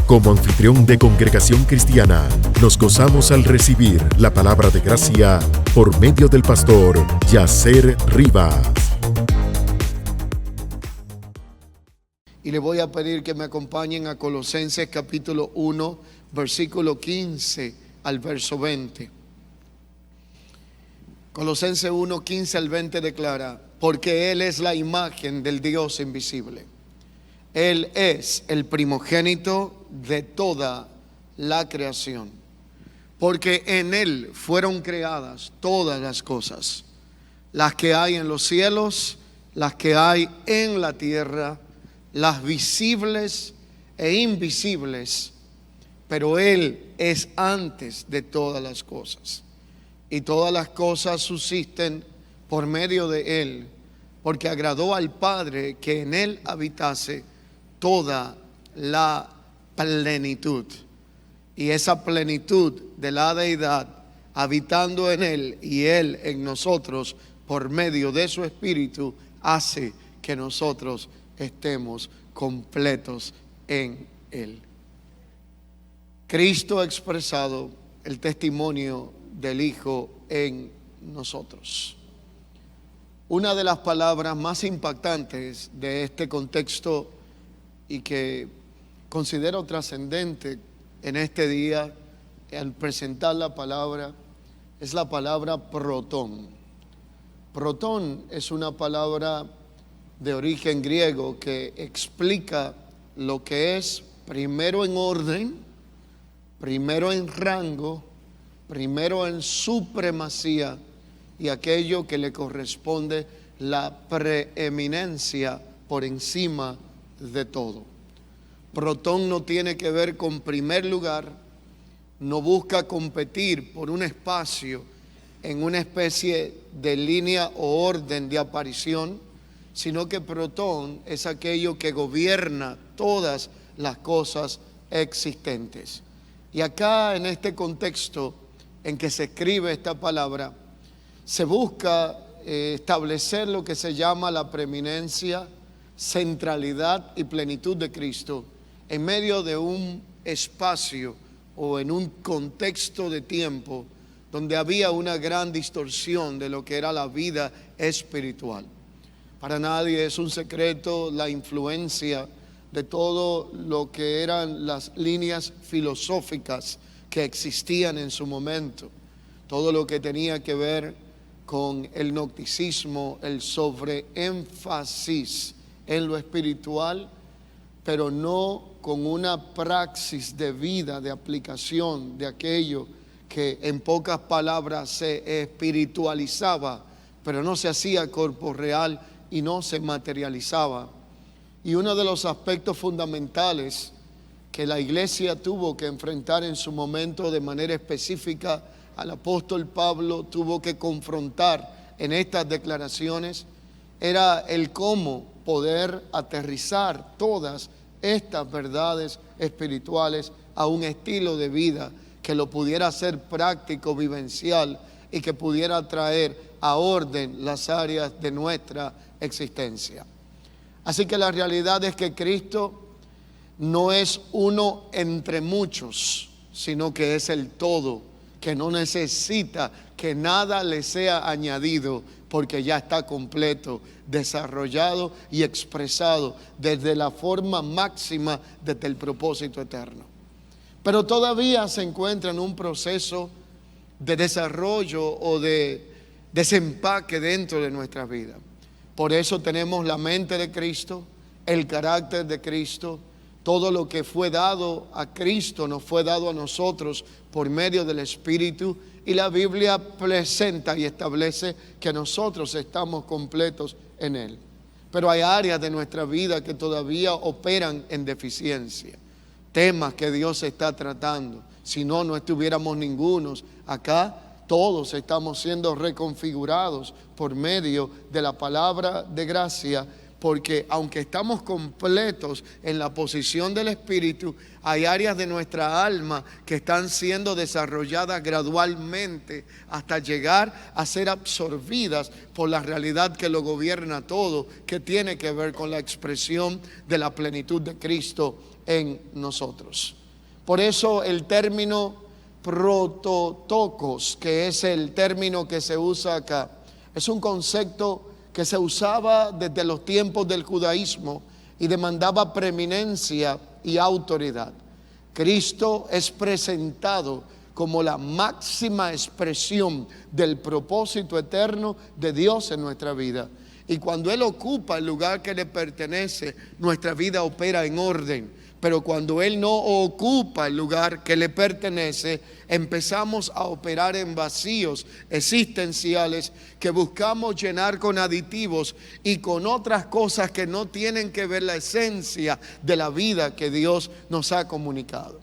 Como anfitrión de Congregación Cristiana, nos gozamos al recibir la palabra de gracia por medio del pastor Yacer Rivas. Y le voy a pedir que me acompañen a Colosenses capítulo 1, versículo 15 al verso 20. Colosenses 1, 15 al 20 declara: porque Él es la imagen del Dios invisible. Él es el primogénito de toda la creación, porque en Él fueron creadas todas las cosas, las que hay en los cielos, las que hay en la tierra, las visibles e invisibles, pero Él es antes de todas las cosas, y todas las cosas subsisten por medio de Él, porque agradó al Padre que en Él habitase toda la plenitud. Y esa plenitud de la deidad habitando en Él y Él en nosotros por medio de su Espíritu hace que nosotros estemos completos en Él. Cristo ha expresado el testimonio del Hijo en nosotros. Una de las palabras más impactantes de este contexto y que considero trascendente en este día al presentar la palabra es la palabra protón. Protón es una palabra de origen griego que explica lo que es primero en orden, primero en rango, primero en supremacía y aquello que le corresponde la preeminencia por encima de todo. Protón no tiene que ver con primer lugar, no busca competir por un espacio en una especie de línea o orden de aparición, sino que protón es aquello que gobierna todas las cosas existentes. Y acá en este contexto en que se escribe esta palabra, se busca establecer lo que se llama la preeminencia, centralidad y plenitud de Cristo en medio de un espacio o en un contexto de tiempo donde había una gran distorsión de lo que era la vida espiritual. Para nadie es un secreto la influencia de todo lo que eran las líneas filosóficas que existían en su momento, todo lo que tenía que ver con el gnosticismo, el sobreénfasis en lo espiritual, pero no con una praxis de vida, de aplicación de aquello que en pocas palabras se espiritualizaba, pero no se hacía corporeal y no se materializaba. Y uno de los aspectos fundamentales que la iglesia tuvo que enfrentar en su momento de manera específica, al apóstol Pablo tuvo que confrontar en estas declaraciones, era el cómo poder aterrizar todas estas verdades espirituales a un estilo de vida que lo pudiera hacer práctico, vivencial y que pudiera traer a orden las áreas de nuestra existencia. Así que la realidad es que Cristo no es uno entre muchos, sino que es el todo, que no necesita que nada le sea añadido, porque ya está completo, desarrollado y expresado desde la forma máxima, desde el propósito eterno. Pero todavía se encuentra en un proceso de desarrollo o de desempaque dentro de nuestra vida. Por eso tenemos la mente de Cristo, el carácter de Cristo. Todo lo que fue dado a Cristo nos fue dado a nosotros por medio del Espíritu, y la Biblia presenta y establece que nosotros estamos completos en Él. Pero hay áreas de nuestra vida que todavía operan en deficiencia, temas que Dios está tratando. Si no, no estuviéramos ningunos acá. Todos estamos siendo reconfigurados por medio de la palabra de gracia, porque aunque estamos completos en la posición del Espíritu, hay áreas de nuestra alma que están siendo desarrolladas gradualmente hasta llegar a ser absorbidas por la realidad que lo gobierna todo, que tiene que ver con la expresión de la plenitud de Cristo en nosotros. Por eso el término prototokos, que es el término que se usa acá, es un concepto que se usaba desde los tiempos del judaísmo y demandaba preeminencia y autoridad. Cristo es presentado como la máxima expresión del propósito eterno de Dios en nuestra vida. Y cuando Él ocupa el lugar que le pertenece, nuestra vida opera en orden. Pero cuando Él no ocupa el lugar que le pertenece, empezamos a operar en vacíos existenciales que buscamos llenar con aditivos y con otras cosas que no tienen que ver la esencia de la vida que Dios nos ha comunicado.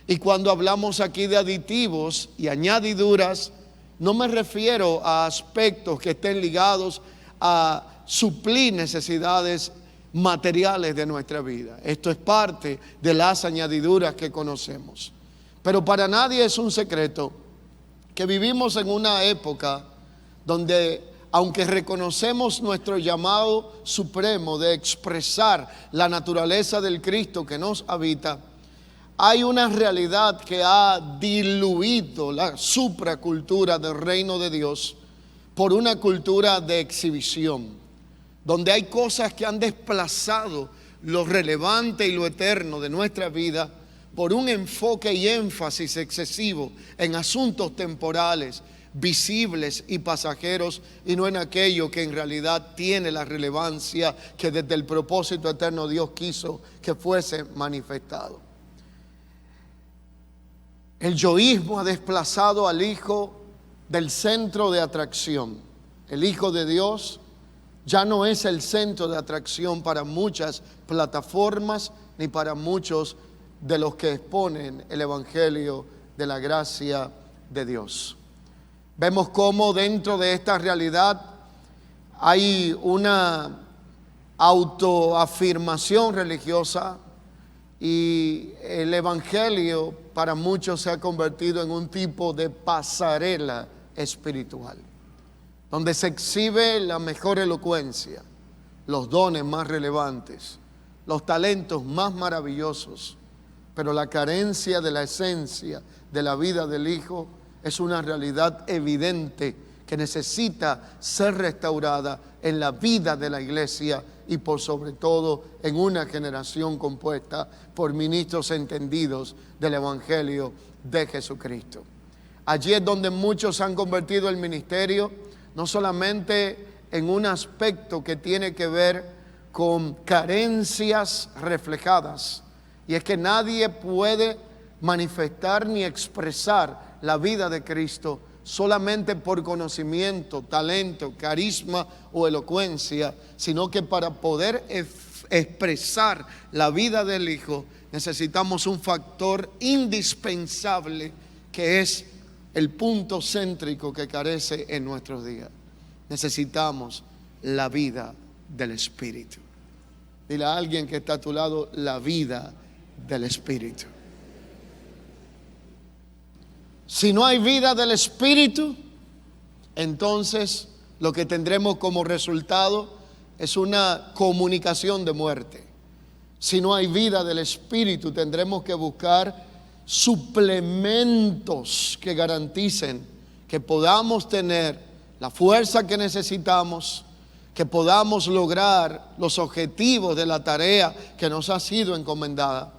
Y cuando hablamos aquí de aditivos y añadiduras, no me refiero a aspectos que estén ligados a suplir necesidades materiales de nuestra vida. Esto es parte de las añadiduras que conocemos. Pero para nadie es un secreto que vivimos en una época donde, aunque reconocemos nuestro llamado supremo de expresar la naturaleza del Cristo que nos habita, hay una realidad que ha diluido la supracultura del reino de Dios por una cultura de exhibición, donde hay cosas que han desplazado lo relevante y lo eterno de nuestra vida por un enfoque y énfasis excesivo en asuntos temporales, visibles y pasajeros, y no en aquello que en realidad tiene la relevancia que desde el propósito eterno Dios quiso que fuese manifestado. El yoísmo ha desplazado al Hijo del centro de atracción. El Hijo de Dios ya no es el centro de atracción para muchas plataformas ni para muchos de los que exponen el Evangelio de la gracia de Dios. Vemos cómo dentro de esta realidad hay una autoafirmación religiosa y el Evangelio para muchos se ha convertido en un tipo de pasarela espiritual, donde se exhibe la mejor elocuencia, los dones más relevantes, los talentos más maravillosos, pero la carencia de la esencia de la vida del Hijo es una realidad evidente que necesita ser restaurada en la vida de la iglesia y por sobre todo en una generación compuesta por ministros entendidos del Evangelio de Jesucristo. Allí es donde muchos han convertido el ministerio no solamente en un aspecto que tiene que ver con carencias reflejadas, y es que nadie puede manifestar ni expresar la vida de Cristo solamente por conocimiento, talento, carisma o elocuencia, sino que para poder expresar la vida del Hijo necesitamos un factor indispensable que es el punto céntrico que carece en nuestros días. Necesitamos la vida del Espíritu. Dile a alguien que está a tu lado, la vida del Espíritu. Si no hay vida del Espíritu, entonces lo que tendremos como resultado es una comunicación de muerte. Si no hay vida del Espíritu, tendremos que buscar suplementos que garanticen que podamos tener la fuerza que necesitamos, que podamos lograr los objetivos de la tarea que nos ha sido encomendada.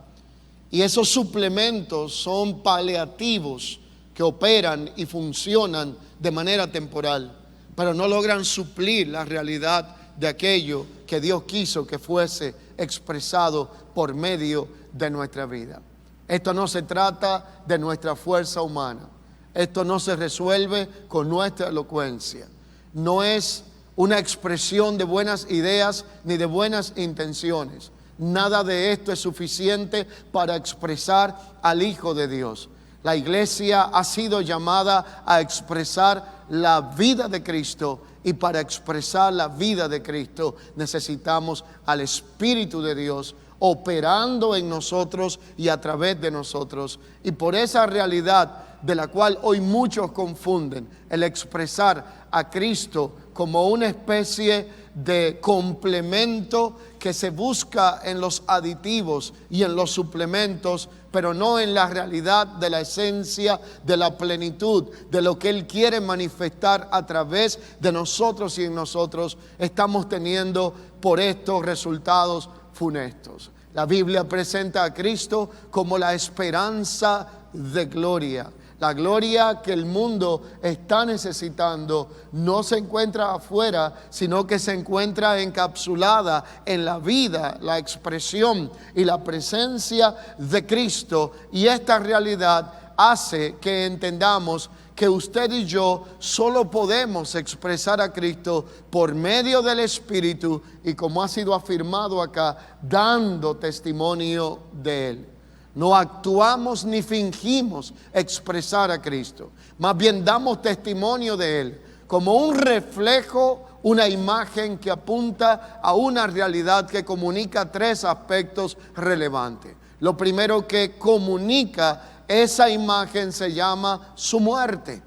Y esos suplementos son paliativos que operan y funcionan de manera temporal, pero no logran suplir la realidad de aquello que Dios quiso que fuese expresado por medio de nuestra vida. Esto no se trata de nuestra fuerza humana. Esto no se resuelve con nuestra elocuencia. No es una expresión de buenas ideas ni de buenas intenciones. Nada de esto es suficiente para expresar al Hijo de Dios. La iglesia ha sido llamada a expresar la vida de Cristo Y para expresar la vida de Cristo necesitamos al Espíritu de Dios operando en nosotros y a través de nosotros. Y por esa realidad de la cual hoy muchos confunden, el expresar a Cristo como una especie de complemento que se busca en los aditivos y en los suplementos, pero no en la realidad de la esencia, de la plenitud, de lo que Él quiere manifestar a través de nosotros y en nosotros, estamos teniendo por estos resultados funestos. La Biblia presenta a Cristo como la esperanza de gloria. La gloria que el mundo está necesitando no se encuentra afuera, sino que se encuentra encapsulada en la vida, la expresión y la presencia de Cristo. Y esta realidad hace que entendamos que usted y yo solo podemos expresar a Cristo por medio del Espíritu y, como ha sido afirmado acá, dando testimonio de Él. No actuamos ni fingimos expresar a Cristo, más bien damos testimonio de Él como un reflejo, una imagen que apunta a una realidad que comunica tres aspectos relevantes. Lo primero que comunica esa imagen se llama su muerte.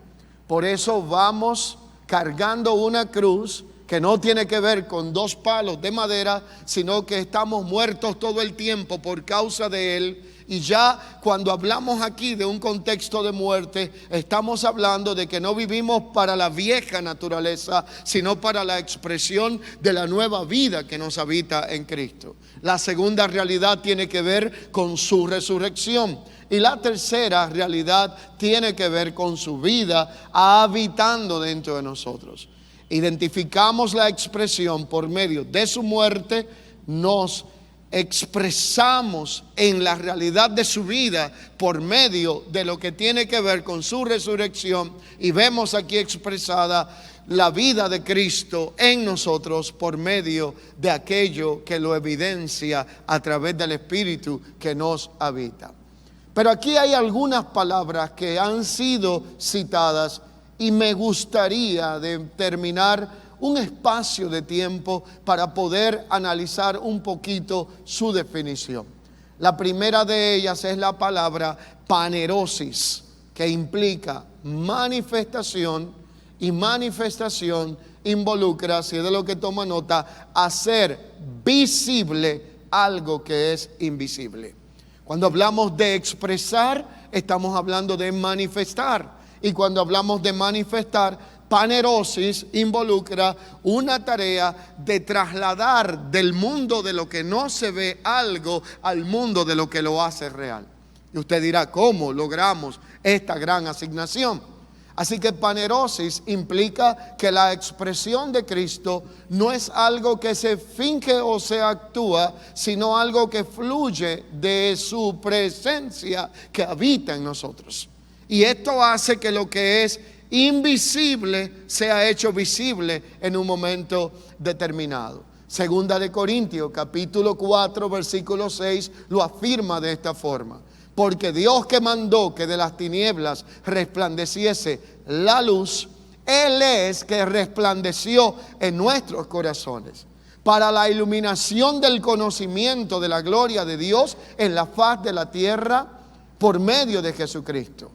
Por eso vamos cargando una cruz que no tiene que ver con dos palos de madera, sino que estamos muertos todo el tiempo por causa de Él. Y ya cuando hablamos aquí de un contexto de muerte, estamos hablando de que no vivimos para la vieja naturaleza, sino para la expresión de la nueva vida que nos habita en Cristo. La segunda realidad tiene que ver con su resurrección. Y la tercera realidad tiene que ver con su vida habitando dentro de nosotros. Identificamos la expresión por medio de su muerte, nos expresamos en la realidad de su vida por medio de lo que tiene que ver con su resurrección, y vemos aquí expresada la vida de Cristo en nosotros por medio de aquello que lo evidencia a través del Espíritu que nos habita. Pero aquí hay algunas palabras que han sido citadas y me gustaría determinar un espacio de tiempo para poder analizar un poquito su definición. La primera de ellas es la palabra panerosis, que implica manifestación, y manifestación involucra, si es de lo que toma nota, hacer visible algo que es invisible. Cuando hablamos de expresar, estamos hablando de manifestar. Y cuando hablamos de manifestar, panerosis involucra una tarea de trasladar del mundo de lo que no se ve algo al mundo de lo que lo hace real. Y usted dirá, ¿cómo logramos esta gran asignación? Así que panerosis implica que la expresión de Cristo no es algo que se finge o se actúa, sino algo que fluye de su presencia que habita en nosotros. Y esto hace que lo que es invisible sea hecho visible en un momento determinado. Segunda de Corintios, capítulo 4, versículo 6, lo afirma de esta forma. Porque Dios, que mandó que de las tinieblas resplandeciese la luz, Él es que resplandeció en nuestros corazones para la iluminación del conocimiento de la gloria de Dios en la faz de la tierra por medio de Jesucristo.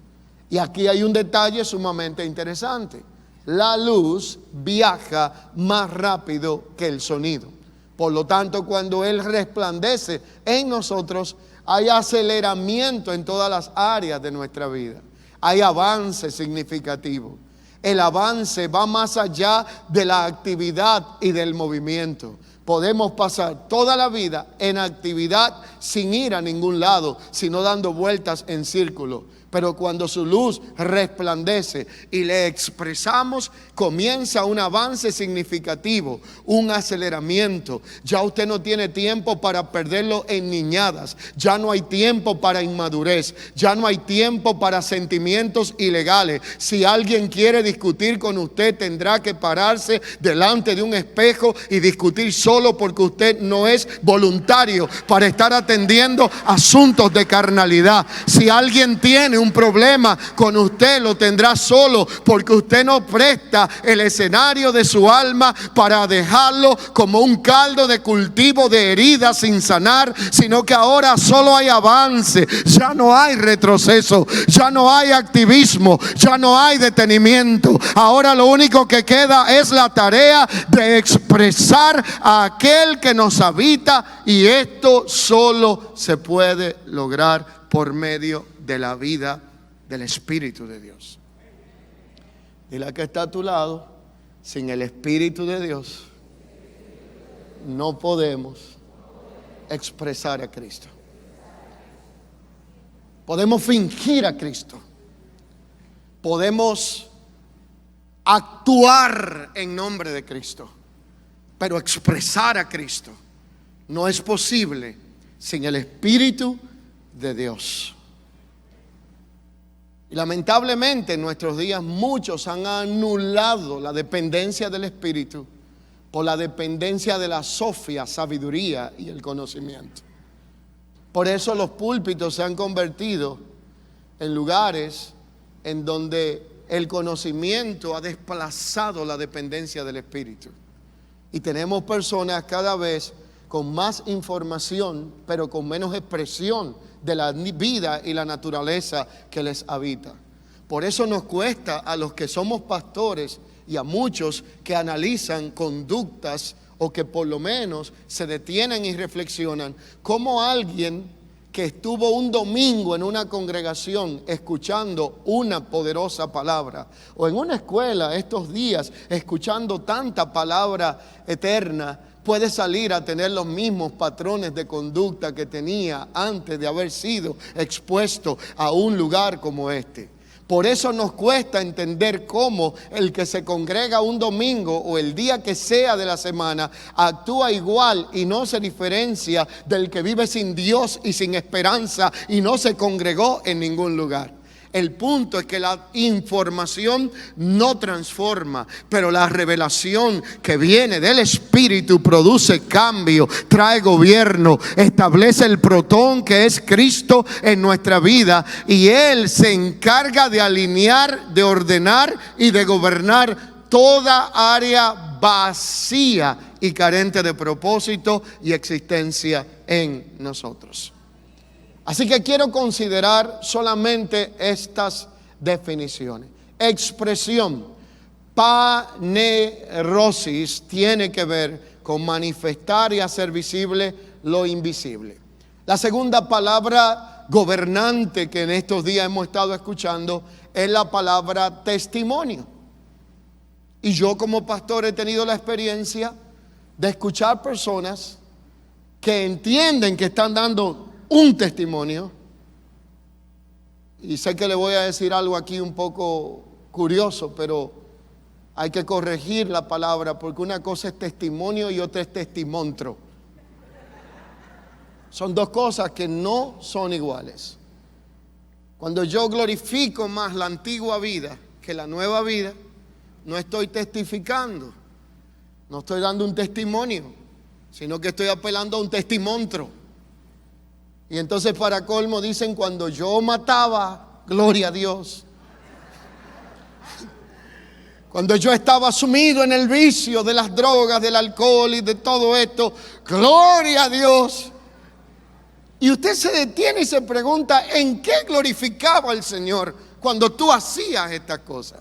Y aquí hay un detalle sumamente interesante. La luz viaja más rápido que el sonido. Por lo tanto, cuando Él resplandece en nosotros, hay aceleramiento en todas las áreas de nuestra vida. Hay avance significativo. El avance va más allá de la actividad y del movimiento. Podemos pasar toda la vida en actividad sin ir a ningún lado, sino dando vueltas en círculo. Pero cuando su luz resplandece y le expresamos, comienza un avance significativo, un aceleramiento. Ya usted no tiene tiempo para perderlo en niñadas. Ya no hay tiempo para inmadurez. Ya no hay tiempo para sentimientos ilegales. Si alguien quiere discutir con usted, tendrá que pararse delante de un espejo y discutir solo, porque usted no es voluntario para estar atendiendo asuntos de carnalidad. Si alguien tiene un problema con usted, lo tendrá solo, porque usted no presta el escenario de su alma para dejarlo como un caldo de cultivo de heridas sin sanar, sino que ahora solo hay avance, ya no hay retroceso, ya no hay activismo, ya no hay detenimiento. Ahora lo único que queda es la tarea de expresar a aquel que nos habita, y esto solo se puede lograr por medio de la vida del Espíritu de Dios. Dile a que está a tu lado: sin el Espíritu de Dios no podemos expresar a Cristo. Podemos fingir a Cristo, podemos actuar en nombre de Cristo, pero expresar a Cristo no es posible sin el Espíritu de Dios. Y lamentablemente en nuestros días muchos han anulado la dependencia del Espíritu por la dependencia de la sofia, sabiduría y el conocimiento. Por eso los púlpitos se han convertido en lugares en donde el conocimiento ha desplazado la dependencia del Espíritu. Y tenemos personas cada vez con más información, pero con menos expresión de la vida y la naturaleza que les habita. Por eso nos cuesta a los que somos pastores y a muchos que analizan conductas o que por lo menos se detienen y reflexionan, cómo alguien que estuvo un domingo en una congregación escuchando una poderosa palabra, o en una escuela estos días escuchando tanta palabra eterna, puede salir a tener los mismos patrones de conducta que tenía antes de haber sido expuesto a un lugar como este. Por eso nos cuesta entender cómo el que se congrega un domingo o el día que sea de la semana actúa igual y no se diferencia del que vive sin Dios y sin esperanza y no se congregó en ningún lugar. El punto es que la información no transforma, pero la revelación que viene del Espíritu produce cambio, trae gobierno, establece el protón que es Cristo en nuestra vida, y Él se encarga de alinear, de ordenar y de gobernar toda área vacía y carente de propósito y existencia en nosotros. Así que quiero considerar solamente estas definiciones. Expresión, panerosis, tiene que ver con manifestar y hacer visible lo invisible. La segunda palabra gobernante que en estos días hemos estado escuchando es la palabra testimonio. Y yo como pastor he tenido la experiencia de escuchar personas que entienden que están dando un testimonio, y sé que le voy a decir algo aquí un poco curioso, pero hay que corregir la palabra, porque una cosa es testimonio y otra es testimontro. Son dos cosas que no son iguales. Cuando yo glorifico más la antigua vida que la nueva vida, no estoy testificando, no estoy dando un testimonio, sino que estoy apelando a un testimontro. Y entonces para colmo dicen: cuando yo mataba, gloria a Dios. Cuando yo estaba sumido en el vicio de las drogas, del alcohol y de todo esto, gloria a Dios. Y usted se detiene y se pregunta: ¿en qué glorificaba al Señor cuando tú hacías estas cosas?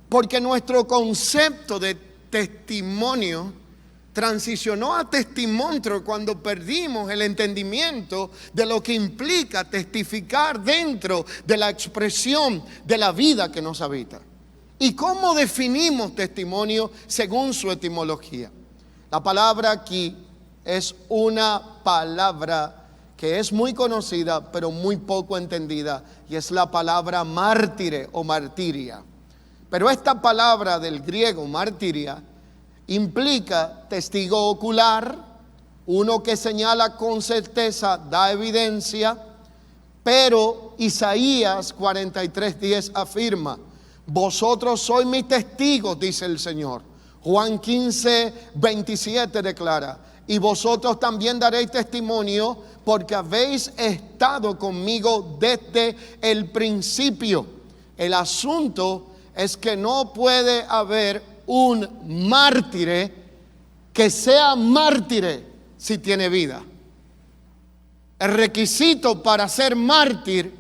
Porque nuestro concepto de testimonio transicionó a testimontro cuando perdimos el entendimiento de lo que implica testificar dentro de la expresión de la vida que nos habita. ¿Y cómo definimos testimonio según su etimología? La palabra aquí es una palabra que es muy conocida pero muy poco entendida, y es la palabra mártire o martiria. Pero esta palabra del griego martiria implica testigo ocular, uno que señala con certeza, da evidencia. Pero Isaías 43:10 afirma: vosotros sois mis testigos, dice el Señor. Juan 15:27 declara: y vosotros también daréis testimonio, porque habéis estado conmigo desde el principio. El asunto es que no puede haber un mártir que sea mártir si tiene vida. El requisito para ser mártir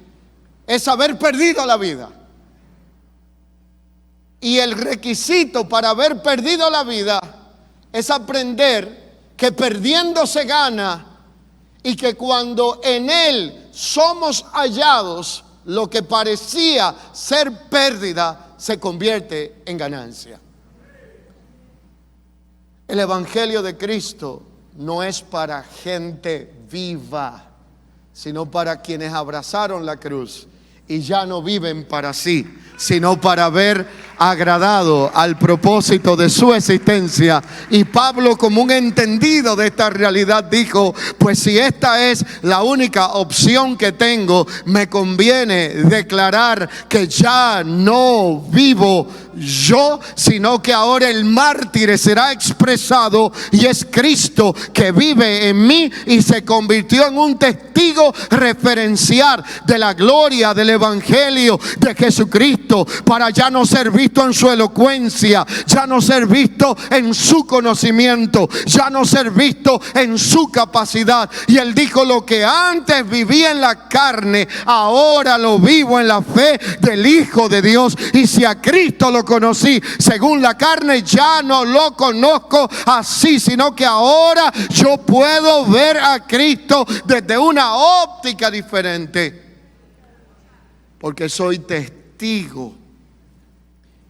es haber perdido la vida. Y el requisito para haber perdido la vida es aprender que perdiendo se gana, y que cuando en Él somos hallados, lo que parecía ser pérdida se convierte en ganancia. El Evangelio de Cristo no es para gente viva, sino para quienes abrazaron la cruz y ya no viven para sí, sino para haber agradado al propósito de su existencia. Y Pablo, como un entendido de esta realidad, dijo: pues si esta es la única opción que tengo, me conviene declarar que ya no vivo yo, sino que ahora el mártir será expresado, y es Cristo que vive en mí y se convirtió en un testigo referencial de la gloria del Evangelio de Jesucristo, para ya no ser visto en su elocuencia, ya no ser visto en su conocimiento, ya no ser visto en su capacidad. Y él dijo: lo que antes vivía en la carne, ahora lo vivo en la fe del Hijo de Dios. Y si a Cristo lo conocí según la carne, ya no lo conozco así, sino que ahora yo puedo ver a Cristo desde una óptica diferente, porque soy testigo.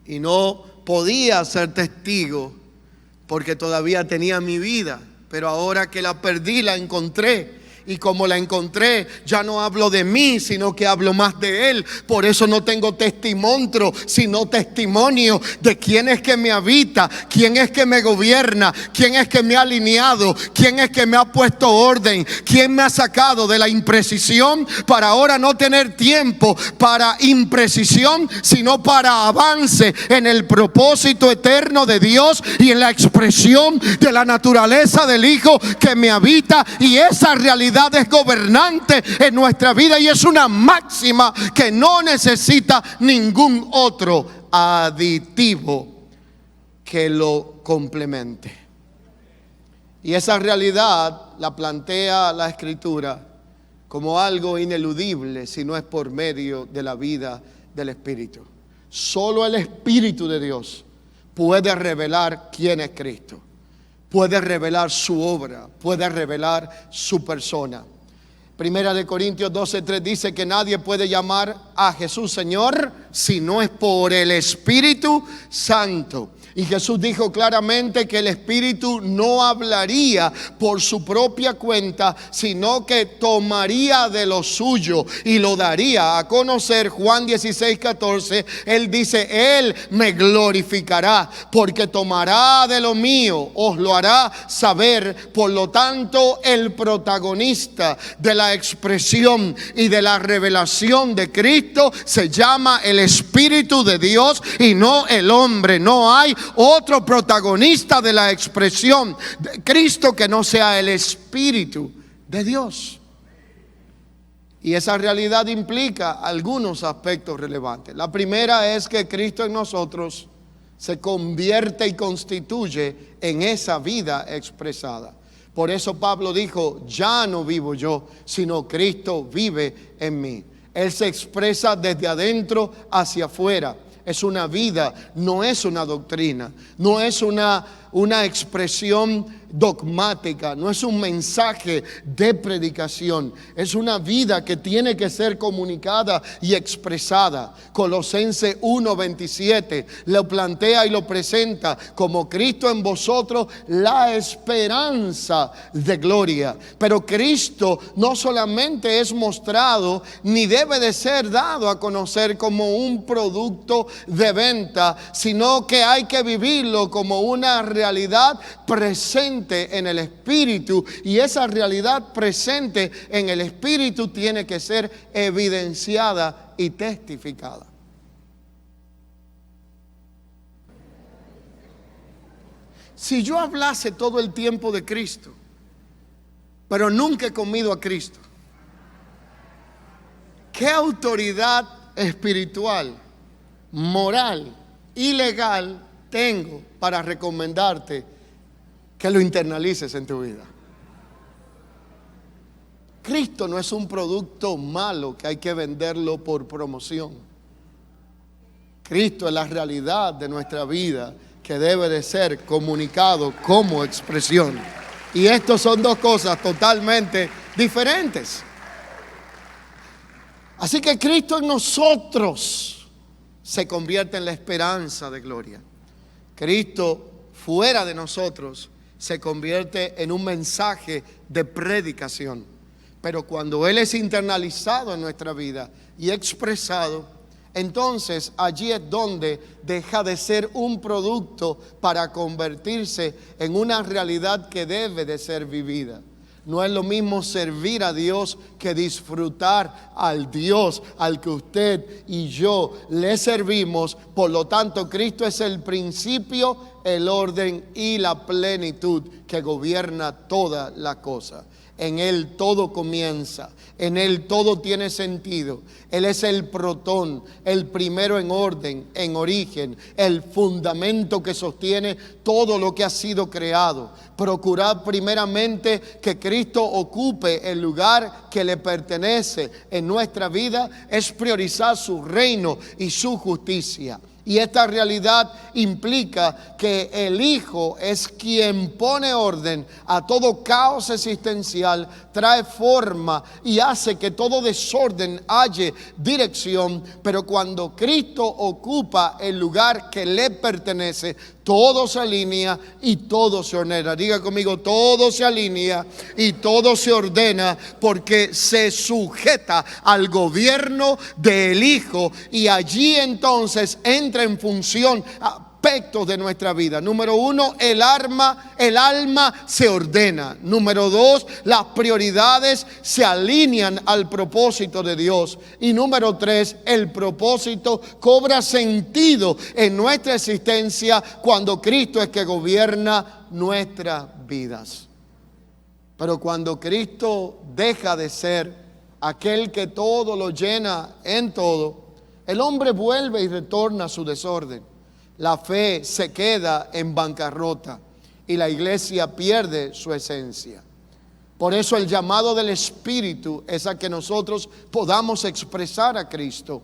Y no podía ser testigo porque todavía tenía mi vida, pero ahora que la perdí, la encontré. Y como la encontré, ya no hablo de mí, sino que hablo más de Él. Por eso no tengo testimonio, sino testimonio de quién es que me habita, quién es que me gobierna, quién es que me ha alineado, quién es que me ha puesto orden, quién me ha sacado de la imprecisión para ahora no tener tiempo para imprecisión, sino para avance en el propósito eterno de Dios y en la expresión de la naturaleza del Hijo que me habita. Y esa realidad es gobernante en nuestra vida, y es una máxima que no necesita ningún otro aditivo que lo complemente. Y esa realidad la plantea la Escritura como algo ineludible si no es por medio de la vida del Espíritu. Solo el Espíritu de Dios puede revelar quién es Cristo, puede revelar su obra, puede revelar su persona. Primera de Corintios 12:3 dice que nadie puede llamar a Jesús Señor si no es por el Espíritu Santo. Y Jesús dijo claramente que el Espíritu no hablaría por su propia cuenta, sino que tomaría de lo suyo y lo daría a conocer. Juan 16:14, Él dice: Él me glorificará, porque tomará de lo mío, os lo hará saber. Por lo tanto, el protagonista de la expresión y de la revelación de Cristo se llama el Espíritu de Dios y no el hombre. No hay otro protagonista de la expresión de Cristo que no sea el Espíritu de Dios. Y esa realidad implica algunos aspectos relevantes. La primera es que Cristo en nosotros se convierte y constituye en esa vida expresada. Por eso Pablo dijo: ya no vivo yo, sino Cristo vive en mí. Él se expresa desde adentro hacia afuera. Es una vida, no es una doctrina, no es una expresión dogmática, no es un mensaje de predicación, es una vida que tiene que ser comunicada y expresada. Colosenses 1:27 lo plantea y lo presenta como Cristo en vosotros, la esperanza de gloria. Pero Cristo no solamente es mostrado ni debe de ser dado a conocer como un producto de venta, sino que hay que vivirlo como una realidad presente en el Espíritu, y esa realidad presente en el Espíritu tiene que ser evidenciada y testificada. Si yo hablase todo el tiempo de Cristo, pero nunca he comido a Cristo. ¿Qué autoridad espiritual, moral y legal tengo para recomendarte que lo internalices en tu vida? Cristo no es un producto malo que hay que venderlo por promoción. Cristo es la realidad de nuestra vida que debe de ser comunicado como expresión. Y estos son dos cosas totalmente diferentes. Así que Cristo en nosotros se convierte en la esperanza de gloria. Cristo fuera de nosotros se convierte en un mensaje de predicación. Pero cuando Él es internalizado en nuestra vida y expresado, entonces allí es donde deja de ser un producto para convertirse en una realidad que debe de ser vivida. No es lo mismo servir a Dios que disfrutar al Dios al que usted y yo le servimos. Por lo tanto, Cristo es el principio, el orden y la plenitud que gobierna toda la cosa. En Él todo comienza, en Él todo tiene sentido. Él es el protón, el primero en orden, en origen, el fundamento que sostiene todo lo que ha sido creado. Procurar primeramente que Cristo ocupe el lugar que le pertenece en nuestra vida es priorizar su reino y su justicia. Y esta realidad implica que el Hijo es quien pone orden a todo caos existencial, trae forma y hace que todo desorden halle dirección. Pero cuando Cristo ocupa el lugar que le pertenece, todo se alinea y todo se ordena. Diga conmigo, todo se alinea y todo se ordena porque se sujeta al gobierno del Hijo. Y allí entonces entra en función aspectos de nuestra vida. Número uno, el alma se ordena. Número dos, las prioridades se alinean al propósito de Dios. Y número tres, el propósito cobra sentido en nuestra existencia cuando Cristo es que gobierna nuestras vidas. Pero cuando Cristo deja de ser aquel que todo lo llena en todo, el hombre vuelve y retorna a su desorden. La fe se queda en bancarrota y la iglesia pierde su esencia. Por eso el llamado del Espíritu es a que nosotros podamos expresar a Cristo.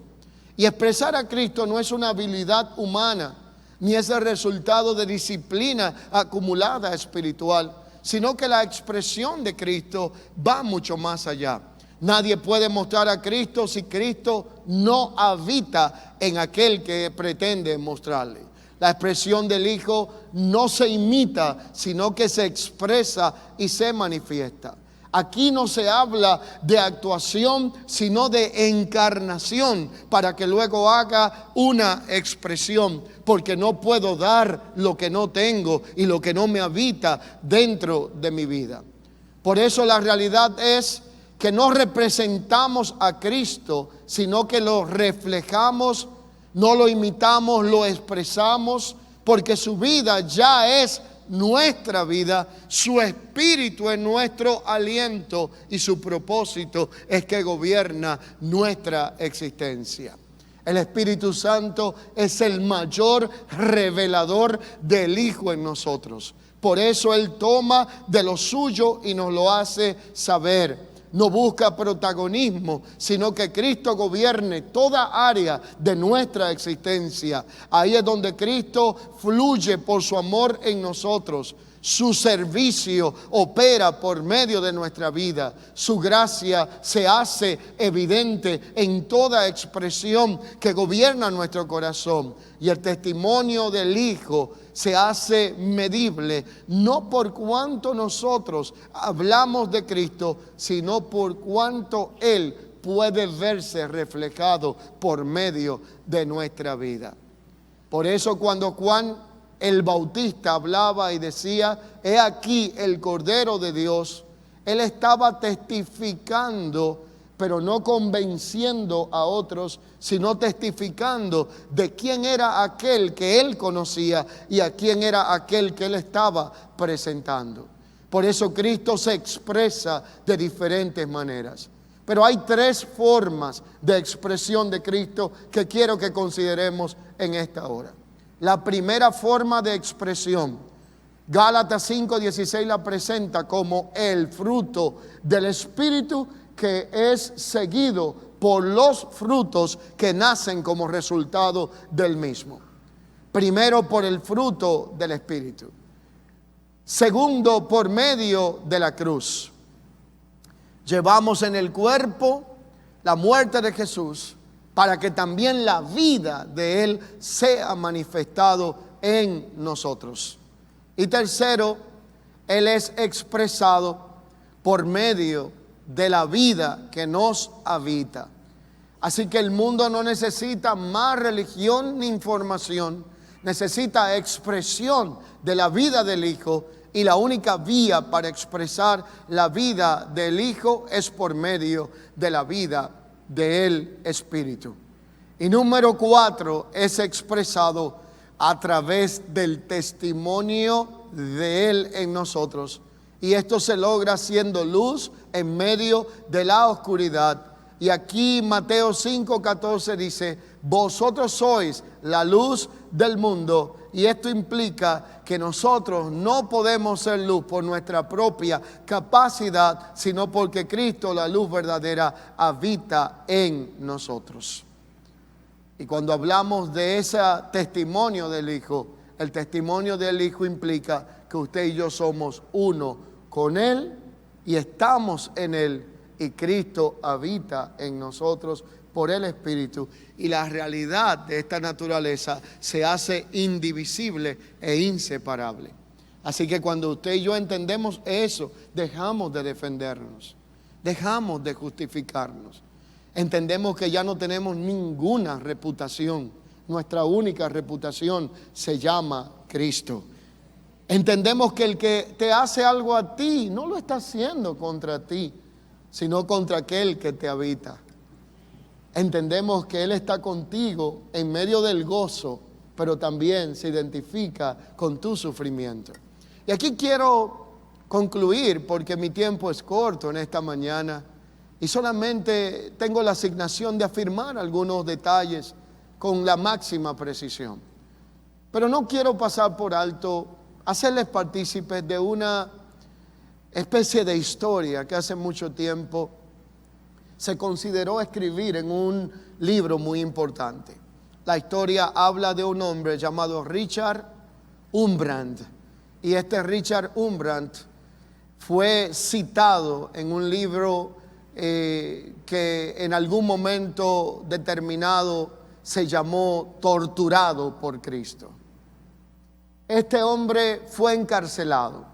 Y expresar a Cristo no es una habilidad humana, ni es el resultado de disciplina acumulada espiritual, sino que la expresión de Cristo va mucho más allá. Nadie puede mostrar a Cristo si Cristo no habita en aquel que pretende mostrarle. La expresión del Hijo no se imita, sino que se expresa y se manifiesta. Aquí no se habla de actuación, sino de encarnación, para que luego haga una expresión, porque no puedo dar lo que no tengo y lo que no me habita dentro de mi vida. Por eso la realidad es que no representamos a Cristo, sino que lo reflejamos, no lo imitamos, lo expresamos, porque su vida ya es nuestra vida, su espíritu es nuestro aliento y su propósito es que gobierna nuestra existencia. El Espíritu Santo es el mayor revelador del Hijo en nosotros. Por eso Él toma de lo suyo y nos lo hace saber. No busca protagonismo, sino que Cristo gobierne toda área de nuestra existencia. Ahí es donde Cristo fluye por su amor en nosotros. Su servicio opera por medio de nuestra vida. Su gracia se hace evidente en toda expresión que gobierna nuestro corazón. Y el testimonio del Hijo se hace medible, no por cuanto nosotros hablamos de Cristo, sino por cuanto Él puede verse reflejado por medio de nuestra vida. Por eso cuando Juan el Bautista hablaba y decía, he aquí el Cordero de Dios, él estaba testificando, pero no convenciendo a otros, sino testificando de quién era aquel que él conocía y a quién era aquel que él estaba presentando. Por eso Cristo se expresa de diferentes maneras. Pero hay 3 formas de expresión de Cristo que quiero que consideremos en esta hora. La primera forma de expresión, Gálatas 5:16 la presenta como el fruto del Espíritu, que es seguido por los frutos que nacen como resultado del mismo. Primero, por el fruto del Espíritu. Segundo, por medio de la cruz. Llevamos en el cuerpo la muerte de Jesús para que también la vida de Él sea manifestado en nosotros. Y tercero, Él es expresado por medio de la vida que nos habita. Así que el mundo no necesita más religión ni información, necesita expresión de la vida del Hijo, y la única vía para expresar la vida del Hijo es por medio de la vida del Espíritu. Y número 4, es expresado a través del testimonio de Él en nosotros. Y esto se logra siendo luz en medio de la oscuridad. Y aquí Mateo 5:14 dice: vosotros sois la luz del mundo. Y esto implica que nosotros no podemos ser luz por nuestra propia capacidad, sino porque Cristo, la luz verdadera, habita en nosotros. Y cuando hablamos de ese testimonio del Hijo, el testimonio del Hijo implica que usted y yo somos uno con Él y estamos en Él, y Cristo habita en nosotros por el Espíritu, y la realidad de esta naturaleza se hace indivisible e inseparable. Así que cuando usted y yo entendemos eso, dejamos de defendernos, dejamos de justificarnos. Entendemos que ya no tenemos ninguna reputación. Nuestra única reputación se llama Cristo. Entendemos que el que te hace algo a ti no lo está haciendo contra ti, sino contra aquel que te habita. Entendemos que Él está contigo en medio del gozo, pero también se identifica con tu sufrimiento. Y aquí quiero concluir, porque mi tiempo es corto en esta mañana y solamente tengo la asignación de afirmar algunos detalles con la máxima precisión. Pero no quiero pasar por alto hacerles partícipes de una especie de historia que hace mucho tiempo se consideró escribir en un libro muy importante. La historia habla de un hombre llamado Richard Wurmbrand. Y este Richard Wurmbrand fue citado en un libro que en algún momento determinado se llamó Torturado por Cristo. Este hombre fue encarcelado.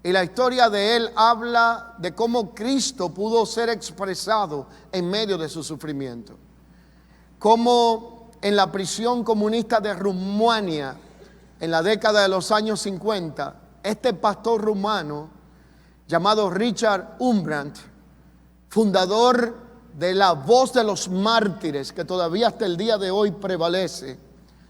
Y la historia de él habla de cómo Cristo pudo ser expresado en medio de su sufrimiento. Cómo en la prisión comunista de Rumania, en la década de los años 50, este pastor rumano llamado Richard Wurmbrand, fundador de la Voz de los Mártires, que todavía hasta el día de hoy prevalece,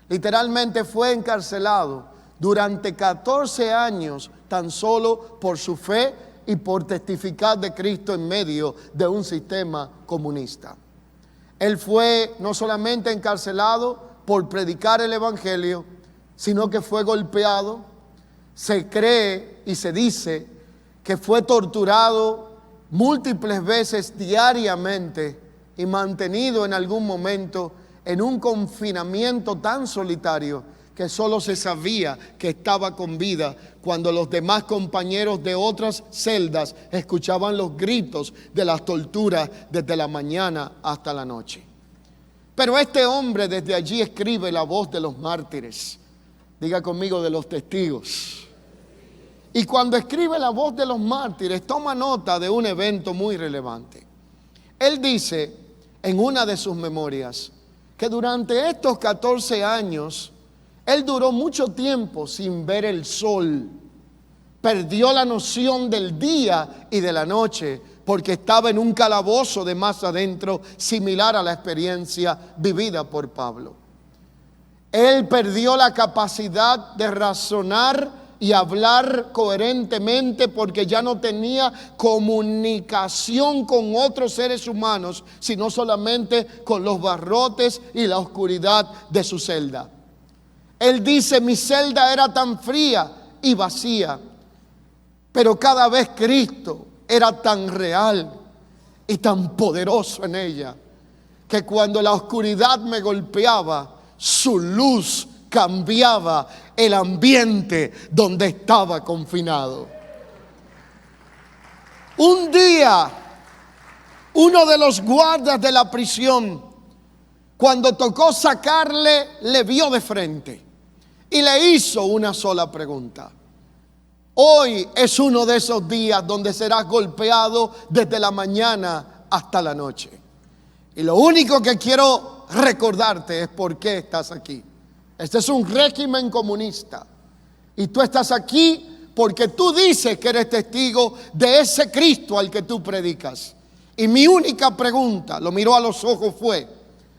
literalmente fue encarcelado durante 14 años tan solo por su fe y por testificar de Cristo en medio de un sistema comunista. Él fue no solamente encarcelado por predicar el Evangelio, sino que fue golpeado. Se cree y se dice que fue torturado múltiples veces diariamente y mantenido en algún momento en un confinamiento tan solitario que solo se sabía que estaba con vida cuando los demás compañeros de otras celdas escuchaban los gritos de las torturas desde la mañana hasta la noche. Pero este hombre desde allí escribe la Voz de los Mártires. Diga conmigo, de los testigos. Y cuando escribe la Voz de los Mártires, toma nota de un evento muy relevante. Él dice en una de sus memorias que durante estos 14 años él duró mucho tiempo sin ver el sol. Perdió la noción del día y de la noche porque estaba en un calabozo de más adentro, similar a la experiencia vivida por Pablo. Él perdió la capacidad de razonar y hablar coherentemente porque ya no tenía comunicación con otros seres humanos, sino solamente con los barrotes y la oscuridad de su celda. Él dice: mi celda era tan fría y vacía, pero cada vez Cristo era tan real y tan poderoso en ella, que cuando la oscuridad me golpeaba, su luz cambiaba el ambiente donde estaba confinado. Un día, uno de los guardas de la prisión, cuando tocó sacarle, le vio de frente y le hizo una sola pregunta: hoy es uno de esos días donde serás golpeado desde la mañana hasta la noche. Y lo único que quiero recordarte es por qué estás aquí. Este es un régimen comunista y tú estás aquí porque tú dices que eres testigo de ese Cristo al que tú predicas. Y mi única pregunta, lo miró a los ojos, fue: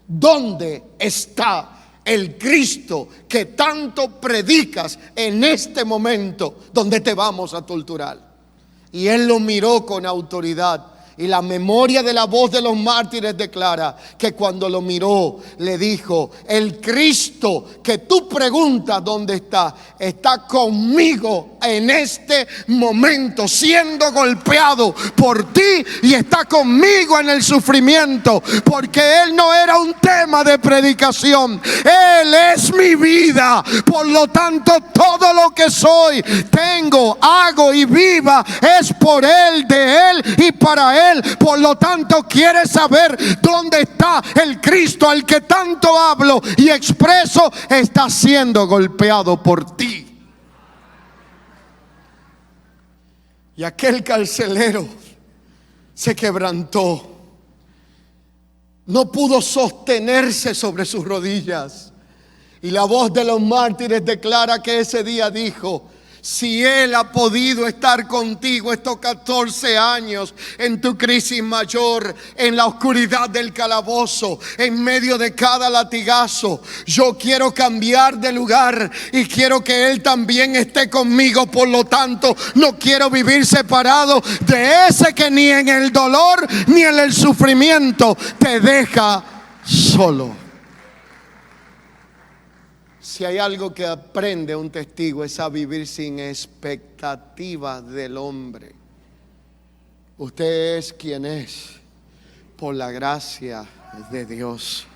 ¿dónde está el Cristo que tanto predicas en este momento donde te vamos a torturar? Y él lo miró con autoridad. Y la memoria de la voz de los mártires declara que cuando lo miró, le dijo: el Cristo que tú preguntas dónde está conmigo en este momento, siendo golpeado por ti, y está conmigo en el sufrimiento, porque Él no era un tema de predicación. Él es mi vida. Por lo tanto, todo lo que soy, tengo, hago y viva es por Él, de Él y para Él. Por lo tanto, ¿quieres saber dónde está el Cristo al que tanto hablo y expreso? Está siendo golpeado por ti. Y aquel carcelero se quebrantó. No pudo sostenerse sobre sus rodillas. Y la voz de los mártires declara que ese día dijo: si Él ha podido estar contigo estos 14 años en tu crisis mayor, en la oscuridad del calabozo, en medio de cada latigazo, yo quiero cambiar de lugar y quiero que Él también esté conmigo. Por lo tanto, no quiero vivir separado de ese que ni en el dolor ni en el sufrimiento te deja solo. Si hay algo que aprende un testigo, es a vivir sin expectativas del hombre. Usted es quien es por la gracia de Dios.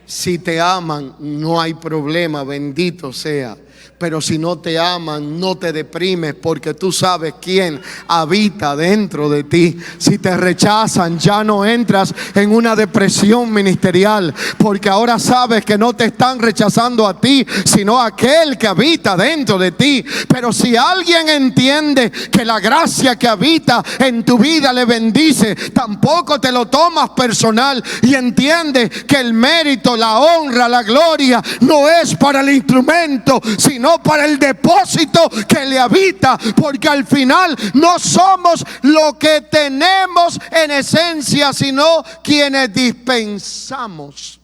Si te aman, no hay problema, bendito sea. Pero si no te aman, no te deprimes, porque tú sabes quién habita dentro de ti. Si te rechazan, ya no entras en una depresión ministerial, porque ahora sabes que no te están rechazando a ti, sino a aquel que habita dentro de ti. Pero si alguien entiende que la gracia que habita en tu vida le bendice, tampoco te lo tomas personal y entiende que el mérito, la honra, la gloria no es para el instrumento, sino para el depósito que le habita, porque al final no somos lo que tenemos en esencia, sino quienes dispensamos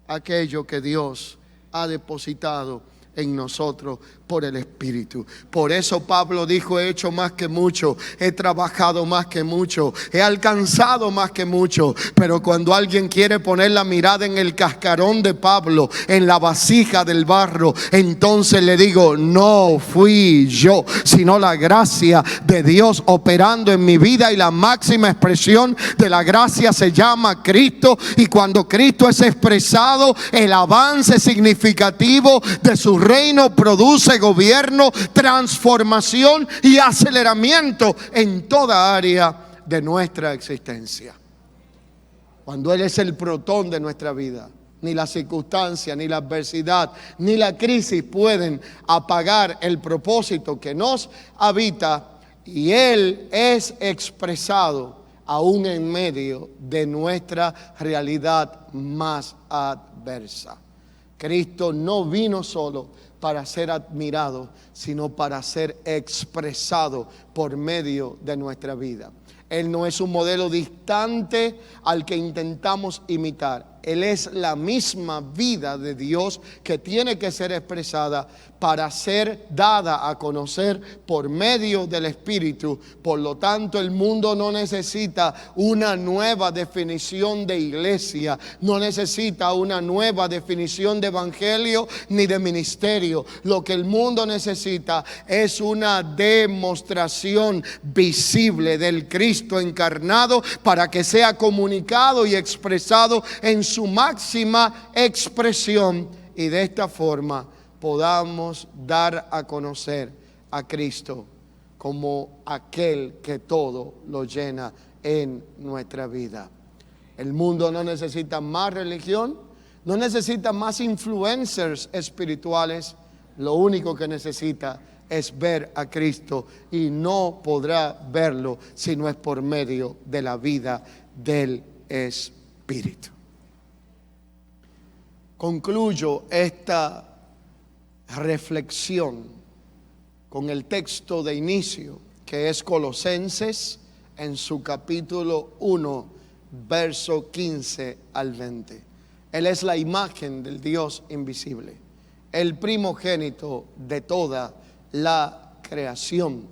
aquello que Dios ha depositado en nosotros por el Espíritu. Por eso Pablo dijo: he hecho más que mucho, he trabajado más que mucho, he alcanzado más que mucho. Pero cuando alguien quiere poner la mirada en el cascarón de Pablo, en la vasija del barro, entonces le digo: no fui yo, sino la gracia de Dios operando en mi vida, y la máxima expresión de la gracia se llama Cristo. Y cuando Cristo es expresado, el avance significativo de su reino produce gobierno, transformación y aceleramiento en toda área de nuestra existencia. Cuando Él es el protón de nuestra vida, ni la circunstancia, ni la adversidad, ni la crisis pueden apagar el propósito que nos habita, y Él es expresado aún en medio de nuestra realidad más adversa. Cristo no vino solo para ser admirado, sino para ser expresado por medio de nuestra vida. Él no es un modelo distante al que intentamos imitar. Él es la misma vida de Dios que tiene que ser expresada para ser dada a conocer por medio del Espíritu. Por lo tanto, el mundo no necesita una nueva definición de iglesia, no necesita una nueva definición de evangelio ni de ministerio. Lo que el mundo necesita es una demostración visible del Cristo encarnado para que sea comunicado y expresado en su máxima expresión, y de esta forma podamos dar a conocer a Cristo como aquel que todo lo llena en nuestra vida. El mundo no necesita más religión, no necesita más influencers espirituales. Lo único que necesita es ver a Cristo, y no podrá verlo si no es por medio de la vida del Espíritu. Concluyo esta reflexión con el texto de inicio, que es Colosenses en su capítulo 1, verso 15 al 20. Él es la imagen del Dios invisible, el primogénito de toda la creación,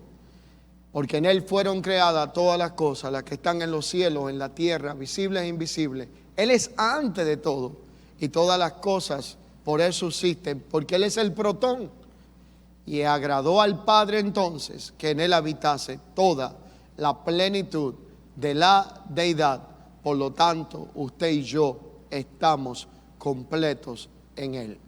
porque en Él fueron creadas todas las cosas, las que están en los cielos, en la tierra, visibles e invisibles. Él es antes de todo, y todas las cosas por Él subsisten, porque Él es el protón. Y agradó al Padre entonces que en Él habitase toda la plenitud de la deidad. Por lo tanto, usted y yo estamos completos en Él.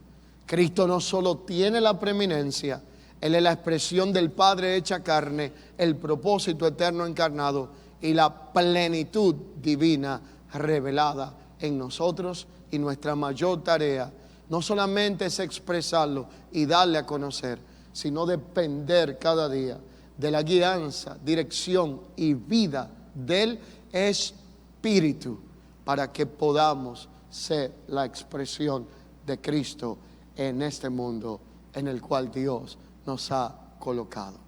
Cristo no solo tiene la preeminencia, Él es la expresión del Padre hecha carne, el propósito eterno encarnado y la plenitud divina revelada en nosotros. Y nuestra mayor tarea no solamente es expresarlo y darle a conocer, sino depender cada día de la guianza, dirección y vida del Espíritu, para que podamos ser la expresión de Cristo en este mundo en el cual Dios nos ha colocado.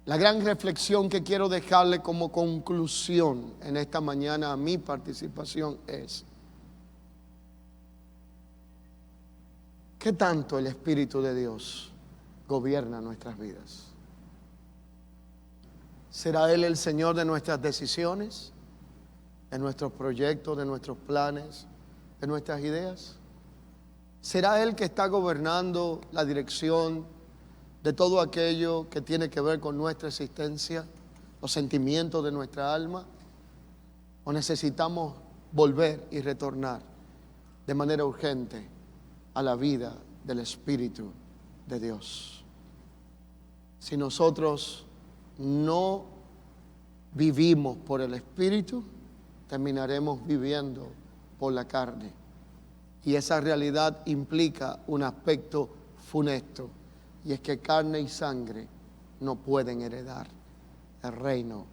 La gran reflexión que quiero dejarle como conclusión en esta mañana a mi participación es: ¿qué tanto el Espíritu de Dios gobierna nuestras vidas? ¿Será Él el Señor de nuestras decisiones, de nuestros proyectos, de nuestros planes, de nuestras ideas? ¿Será Él que está gobernando la dirección de todo aquello que tiene que ver con nuestra existencia, los sentimientos de nuestra alma? ¿O necesitamos volver y retornar de manera urgente a la vida del Espíritu de Dios? Si nosotros no vivimos por el Espíritu, terminaremos viviendo por la carne. Y esa realidad implica un aspecto funesto, y es que carne y sangre no pueden heredar el reino